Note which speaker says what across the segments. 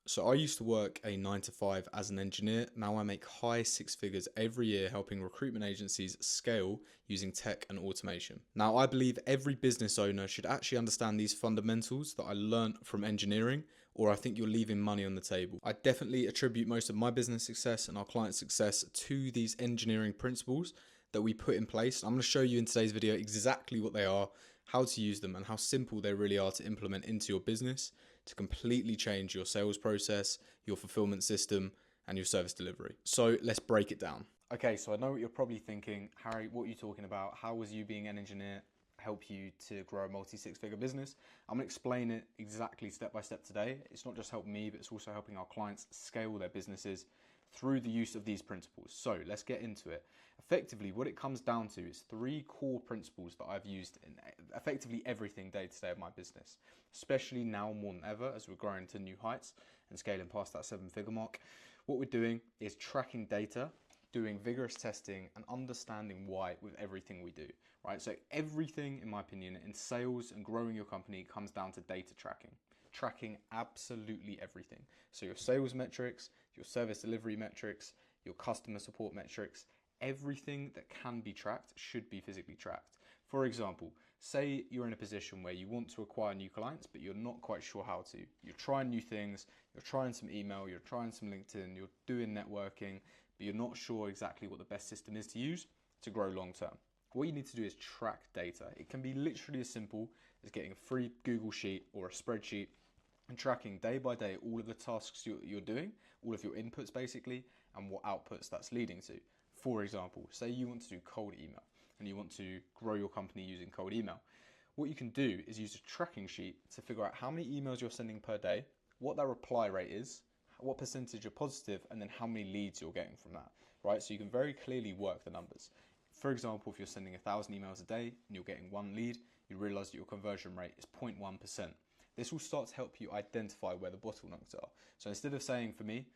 Speaker 1: So I used to work a 9 to 5 as an engineer. Now I make high six figures every year helping recruitment agencies scale using tech and automation. Now I believe every business owner should actually understand these fundamentals that I learned from engineering, or I think you're leaving money on the table. I definitely attribute most of my business success and our client success to these engineering principles that we put in place. I'm going to show you in today's video exactly what they are, how to use them, and how simple they really are to implement into your business to completely change your sales process, your fulfillment system, and your service delivery. So let's break it down. Okay, so I know what you're probably thinking, Harry, what are you talking about? How was you being an engineer help you to grow a multi-six-figure business? I'm going to explain it exactly step by step today. It's not just helping me, but it's also helping our clients scale their businesses through the use of these principles. So let's get into it. Effectively, what it comes down to is three core principles that I've used in effectively everything day to day of my business, especially now more than ever as we're growing to new heights and scaling past that 7-figure mark. What we're doing is tracking data, doing vigorous testing, and understanding why with everything we do, right? So everything, in my opinion, in sales and growing your company comes down to data tracking absolutely everything. So your sales metrics, your service delivery metrics, your customer support metrics, everything that can be tracked should be physically tracked. For example, say you're in a position where you want to acquire new clients, but you're not quite sure how to. You're trying new things, you're trying some email, you're trying some LinkedIn, you're doing networking, but you're not sure exactly what the best system is to use to grow long term. What you need to do is track data. It can be literally as simple as getting a free Google Sheet or a spreadsheet and tracking day by day all of the tasks you're doing, all of your inputs basically, and what outputs that's leading to. For example, say you want to do cold email and you want to grow your company using cold email. What you can do is use a tracking sheet to figure out how many emails you're sending per day, what that reply rate is, what percentage are positive, and then how many leads you're getting from that, right? So you can very clearly work the numbers. For example, if you're sending 1,000 emails a day and you're getting one lead, you realize that your conversion rate is 0.1%. This will start to help you identify where the bottlenecks are. So instead of saying, for me,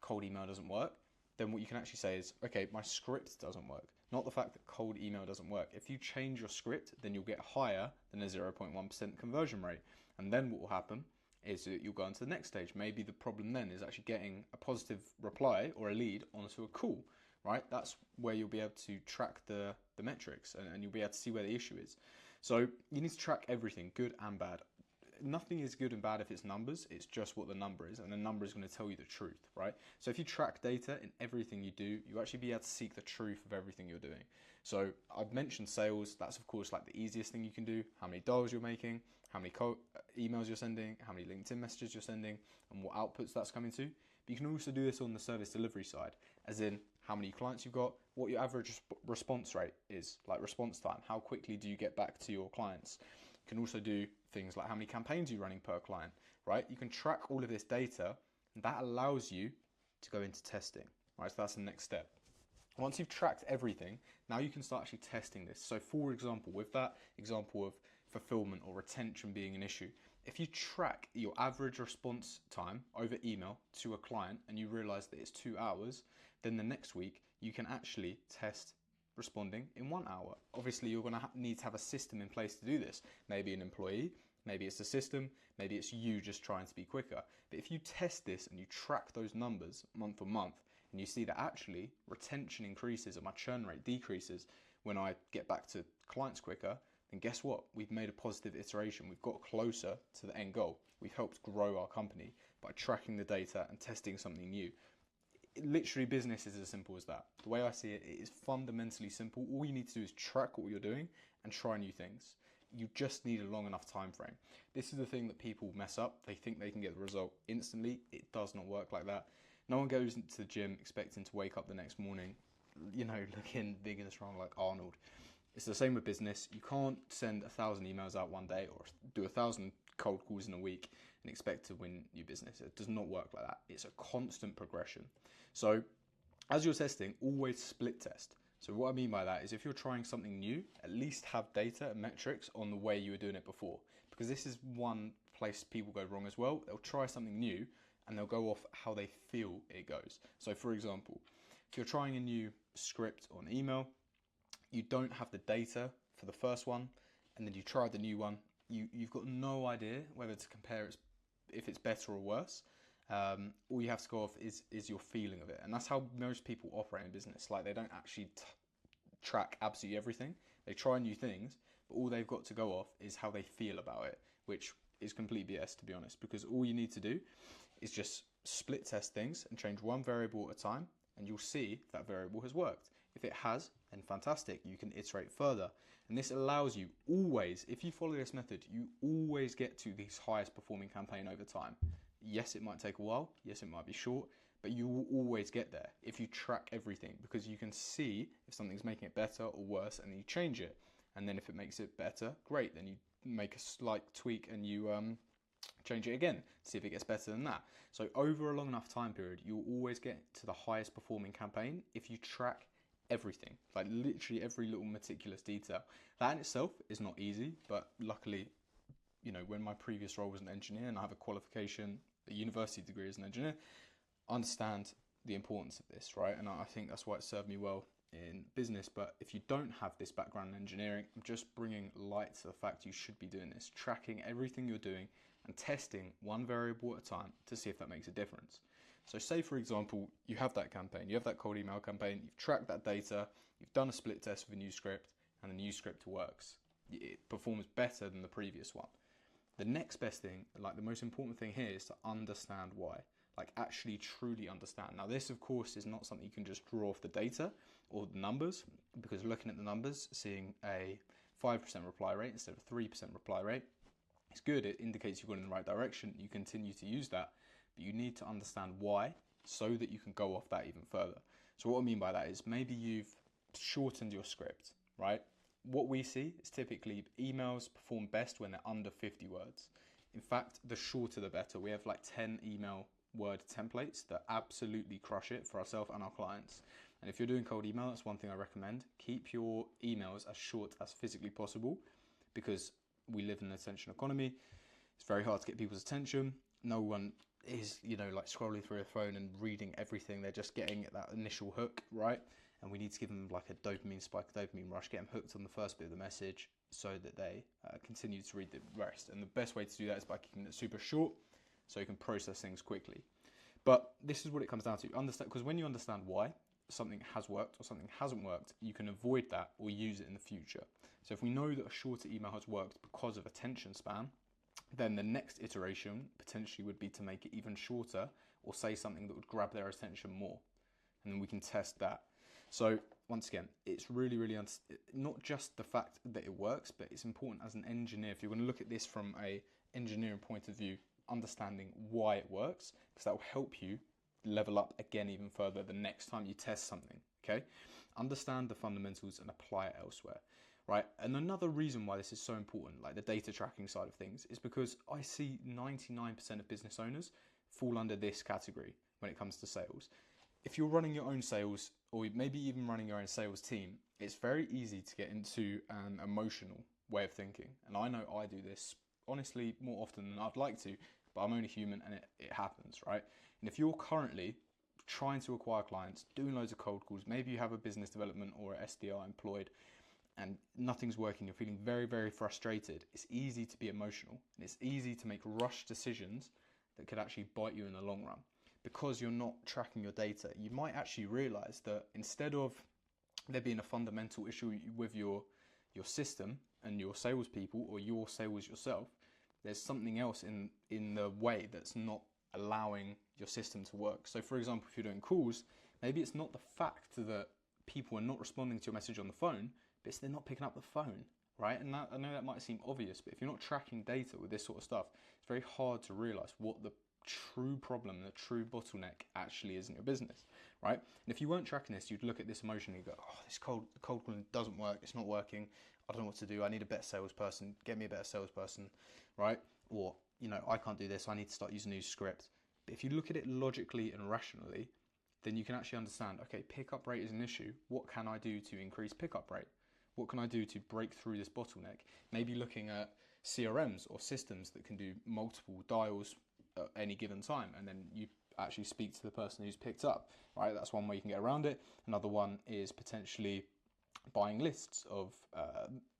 Speaker 1: cold email doesn't work, then what you can actually say is, okay, my script doesn't work. Not the fact that cold email doesn't work. If you change your script, then you'll get higher than a 0.1% conversion rate. And then what will happen is that you'll go on to the next stage. Maybe the problem then is actually getting a positive reply or a lead onto a call, right? That's where you'll be able to track the metrics and you'll be able to see where the issue is. So you need to track everything, good and bad. Nothing is good and bad if it's numbers, it's just what the number is, and the number is going to tell you the truth, right? So if you track data in everything you do, you actually be able to seek the truth of everything you're doing. So I've mentioned sales, that's of course like the easiest thing you can do, how many dials you're making, how many emails you're sending, how many LinkedIn messages you're sending, and what outputs that's coming to. But you can also do this on the service delivery side, as in how many clients you've got, what your average response rate is, like response time, how quickly do you get back to your clients. You can also do things like how many campaigns you're running per client, right? You can track all of this data, and that allows you to go into testing, right? So that's the next step. Once you've tracked everything, now you can start actually testing this. So for example, with that example of fulfillment or retention being an issue, if you track your average response time over email to a client and you realize that it's 2 hours, then the next week you can actually test responding in 1 hour. Obviously, you're going to need to have a system in place to do this. Maybe an employee, maybe it's a system, maybe it's you just trying to be quicker. But if you test this and you track those numbers month on month, and you see that actually retention increases and my churn rate decreases when I get back to clients quicker, then guess what? We've made a positive iteration. We've got closer to the end goal. We've helped grow our company by tracking the data and testing something new. Literally, business is as simple as that. The way I see it, it is fundamentally simple. All you need to do is track what you're doing and try new things. You just need a long enough time frame. This is the thing that people mess up. They think they can get the result instantly. It does not work like that. No one goes into the gym expecting to wake up the next morning, looking big and strong like Arnold. It's the same with business. You can't send 1,000 emails out one day or do 1,000 cold calls in a week and expect to win your business. It does not work like that. It's a constant progression. So as you're testing, always split test. So what I mean by that is if you're trying something new, at least have data and metrics on the way you were doing it before. Because this is one place people go wrong as well. They'll try something new and they'll go off how they feel it goes. So for example, if you're trying a new script on email, you don't have the data for the first one, and then you try the new one, you've got no idea whether to compare if it's better or worse. all you have to go off is your feeling of it, and that's how most people operate in business. Like, they don't actually track absolutely everything. They try new things, but all they've got to go off is how they feel about it, which is complete BS, to be honest, because all you need to do is just split test things and change one variable at a time, and you'll see if that variable has worked. If it has, then fantastic, you can iterate further. And this allows you always, if you follow this method, you always get to the highest performing campaign over time. Yes, it might take a while, yes, it might be short, but you will always get there if you track everything, because you can see if something's making it better or worse, and then you change it. And then if it makes it better, great, then you make a slight tweak and you change it again, see if it gets better than that. So over a long enough time period, you'll always get to the highest performing campaign if you track everything, like literally every little meticulous detail. That in itself is not easy, but luckily, you know, when my previous role was an engineer and I have a qualification, a university degree as an engineer, I understand the importance of this, right? And I think that's why it served me well in business. But if you don't have this background in engineering, I'm just bringing light to the fact you should be doing this, tracking everything you're doing and testing one variable at a time to see if that makes a difference. So say, for example, you have that campaign, you have that cold email campaign, you've tracked that data, you've done a split test with a new script, and the new script works. It performs better than the previous one. The next best thing, like the most important thing here, is to understand why. Like, actually truly understand. Now, this of course is not something you can just draw off the data or the numbers, because looking at the numbers, seeing a 5% reply rate instead of 3% reply rate, it's good. It indicates you're going in the right direction. You continue to use that, but you need to understand why so that you can go off that even further. So what I mean by that is maybe you've shortened your script, right? What we see is typically emails perform best when they're under 50 words. In fact, the shorter the better. We have like 10 email word templates that absolutely crush it for ourselves and our clients. And if you're doing cold email, that's one thing I recommend. Keep your emails as short as physically possible, because we live in an attention economy. It's very hard to get people's attention. No one is, you know, like scrolling through a phone and reading everything. They're just getting that initial hook, right? And we need to give them like a dopamine spike, a dopamine rush, get them hooked on the first bit of the message so that they continue to read the rest. And the best way to do that is by keeping it super short so you can process things quickly. But this is what it comes down to. Understand, because when you understand why something has worked or something hasn't worked, you can avoid that or use it in the future. So if we know that a shorter email has worked because of attention span, then the next iteration potentially would be to make it even shorter or say something that would grab their attention more. And then we can test that. So once again, it's really, really not just the fact that it works, but it's important as an engineer, if you're going to look at this from a engineering point of view, understanding why it works, because that will help you level up again even further the next time you test something, okay? Understand the fundamentals and apply it elsewhere, right? And another reason why this is so important, like the data tracking side of things, is because I see 99% of business owners fall under this category when it comes to sales. If you're running your own sales, or maybe even running your own sales team, it's very easy to get into an emotional way of thinking. And I know I do this, honestly, more often than I'd like to, but I'm only human and it happens, right? And if you're currently trying to acquire clients, doing loads of cold calls, maybe you have a business development or an SDR employed and nothing's working, you're feeling very, very frustrated, it's easy to be emotional and it's easy to make rush decisions that could actually bite you in the long run. Because you're not tracking your data, you might actually realize that instead of there being a fundamental issue with your system and your salespeople or your sales yourself, there's something else in the way that's not allowing your system to work. So for example, if you're doing calls, maybe it's not the fact that people are not responding to your message on the phone, but it's they're not picking up the phone, right? And that, I know that might seem obvious, but if you're not tracking data with this sort of stuff, it's very hard to realize what the true problem, the true bottleneck actually is in your business, right? And if you weren't tracking this, you'd look at this emotionally and go, oh, this cold calling doesn't work, it's not working, I don't know what to do, I need a better salesperson, get me a better salesperson, right? Or, you know, I can't do this, I need to start using a new script. But if you look at it logically and rationally, then you can actually understand, okay, pickup rate is an issue, what can I do to increase pickup rate? What can I do to break through this bottleneck? Maybe looking at CRMs or systems that can do multiple dials at any given time, and then you actually speak to the person who's picked up, right? That's one way you can get around it. Another one is potentially buying lists of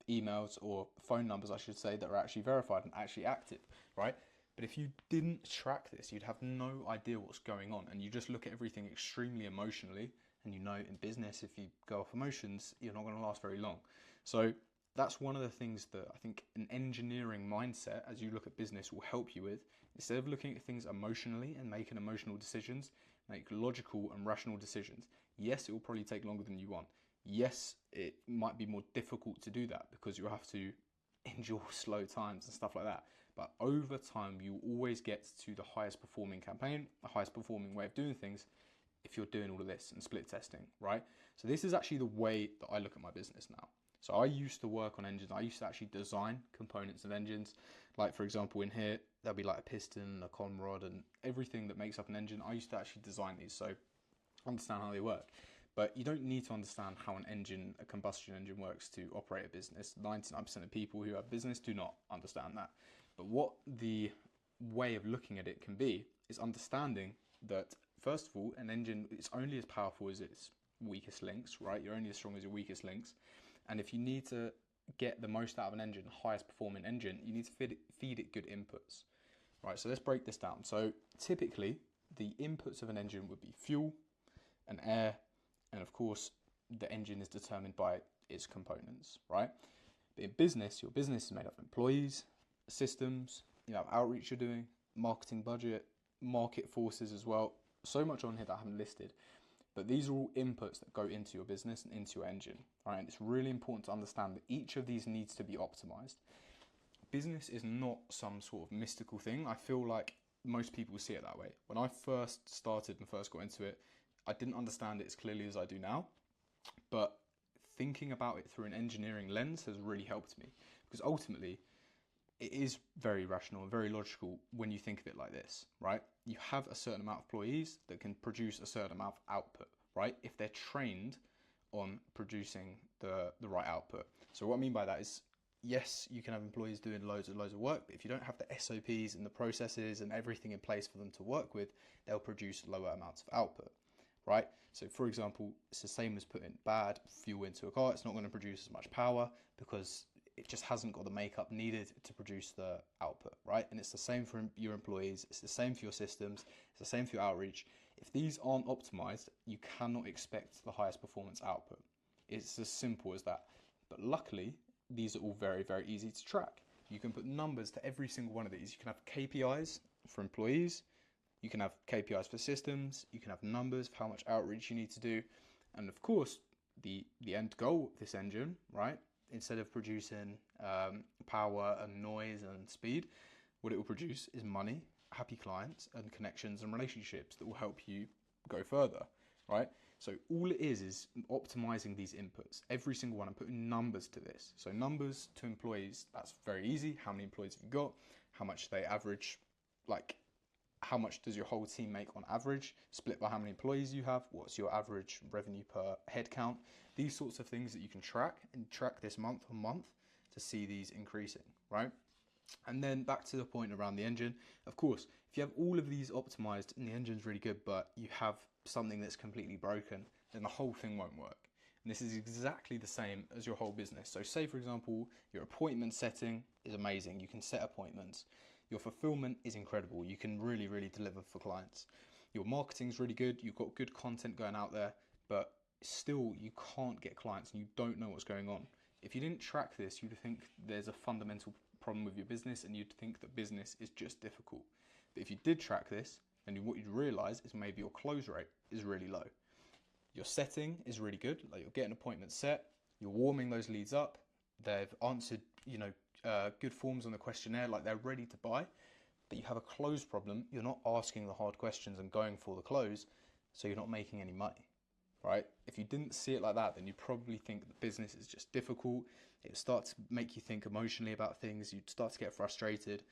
Speaker 1: emails or phone numbers, I should say, that are actually verified and actually active, right? But if you didn't track this, you'd have no idea what's going on, and you just look at everything extremely emotionally. And you know, in business, if you go off emotions, you're not going to last very long. So that's one of the things that I think an engineering mindset, as you look at business, will help you with. Instead of looking at things emotionally and making emotional decisions, make logical and rational decisions. Yes, it will probably take longer than you want. Yes, it might be more difficult to do that because you'll have to endure slow times and stuff like that. But over time, you always get to the highest performing campaign, the highest performing way of doing things if you're doing all of this and split testing, right? So this is actually the way that I look at my business now. So I used to work on engines. I used to actually design components of engines. Like for example, in here, there'll be like a piston, a con rod, and everything that makes up an engine. I used to actually design these, so I understand how they work. But you don't need to understand how an engine, a combustion engine works to operate a business. 99% of people who have business do not understand that. But what the way of looking at it can be is understanding that, first of all, an engine is only as powerful as its weakest links, right? You're only as strong as your weakest links. And if you need to get the most out of an engine, highest performing engine, you need to feed it good inputs, right? So let's break this down. So typically, the inputs of an engine would be fuel and air, and of course, the engine is determined by its components, right? But in business, your business is made up of employees, systems, you have outreach you're doing, marketing budget, market forces as well. So much on here that I haven't listed. But these are all inputs that go into your business and into your engine, right? And it's really important to understand that each of these needs to be optimized. Business is not some sort of mystical thing. I feel like most people see it that way. When I first started and first got into it, I didn't understand it as clearly as I do now. But thinking about it through an engineering lens has really helped me, because ultimately it is very rational and very logical when you think of it like this, right? You have a certain amount of employees that can produce a certain amount of output, right? If they're trained on producing the right output. So what I mean by that is, yes, you can have employees doing loads and loads of work, but if you don't have the SOPs and the processes and everything in place for them to work with, they'll produce lower amounts of output, right? So for example, it's the same as putting bad fuel into a car. It's not going to produce as much power because it just hasn't got the makeup needed to produce the output, right? And it's the same for your employees. It's the same for your systems. It's the same for your outreach. If these aren't optimized, you cannot expect the highest performance output. It's as simple as that. But luckily, these are all very, very easy to track. You can put numbers to every single one of these. You can have KPIs for employees. You can have KPIs for systems. You can have numbers for how much outreach you need to do. And of course, the end goal of this engine, right? Instead of producing power and noise and speed, what it will produce is money, happy clients, and connections and relationships that will help you go further, right? So all it is optimizing these inputs, every single one, and putting numbers to this. So numbers to employees, that's very easy. How many employees have you got? How much they average, like how much does your whole team make on average, split by how many employees you have, what's your average revenue per head count, these sorts of things that you can track and track this month on month to see these increasing, right? And then back to the point around the engine, of course, if you have all of these optimized and the engine's really good, but you have something that's completely broken, then the whole thing won't work. And this is exactly the same as your whole business. So say, for example, your appointment setting is amazing. You can set appointments. Your fulfillment is incredible. You can really, really deliver for clients. Your marketing is really good. You've got good content going out there, but still you can't get clients and you don't know what's going on. If you didn't track this, you'd think there's a fundamental problem with your business and you'd think that business is just difficult. But if you did track this, then what you'd realize is maybe your close rate is really low. Your setting is really good. Like you're getting appointments set, you're warming those leads up, they've answered, good forms on the questionnaire, like they're ready to buy, but you have a close problem. You're not asking the hard questions and going for the close, so you're not making any money, right? If you didn't see it like that, then you'd probably think the business is just difficult. It would start to make you think emotionally about things. You'd start to get frustrated.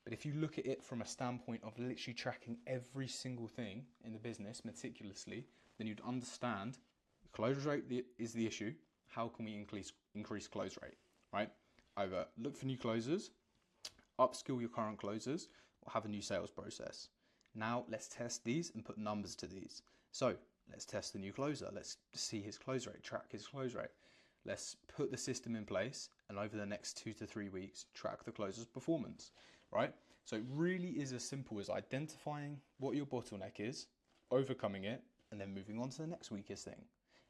Speaker 1: But if you look at it from a standpoint of literally tracking every single thing in the business meticulously, then you'd understand close rate is the issue. How can we increase close rate, right? Either look for new closers, upskill your current closers, or have a new sales process. Now let's test these and put numbers to these. So let's test the new closer. Let's see his close rate, track his close rate. Let's put the system in place and over the next 2 to 3 weeks, track the closer's performance, right? So it really is as simple as identifying what your bottleneck is, overcoming it, and then moving on to the next weakest thing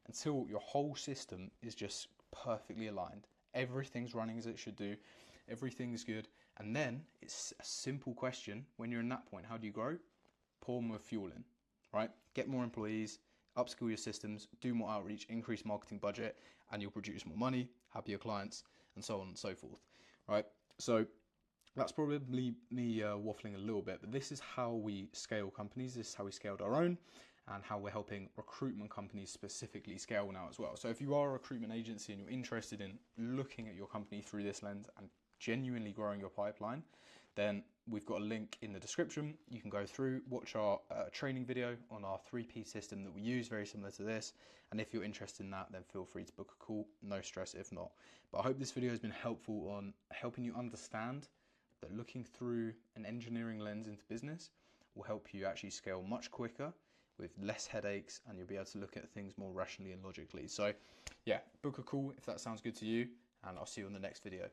Speaker 1: until your whole system is just perfectly aligned. Everything's running as it should do, everything's good. And then it's a simple question when you're in that point: how do you grow? Pour more fuel in, right? Get more employees, upskill your systems, do more outreach, increase marketing budget, and you'll produce more money, happier clients, and so on and so forth, right? So that's probably me waffling a little bit, but this is how we scale companies. This is how we scaled our own, and how we're helping recruitment companies specifically scale now as well. So if you are a recruitment agency and you're interested in looking at your company through this lens and genuinely growing your pipeline, then we've got a link in the description. You can go through, watch our training video on our 3P system that we use, very similar to this. And if you're interested in that, then feel free to book a call. No stress if not. But I hope this video has been helpful on helping you understand that looking through an engineering lens into business will help you actually scale much quicker with less headaches, and you'll be able to look at things more rationally and logically. So yeah, book a call if that sounds good to you, and I'll see you on the next video.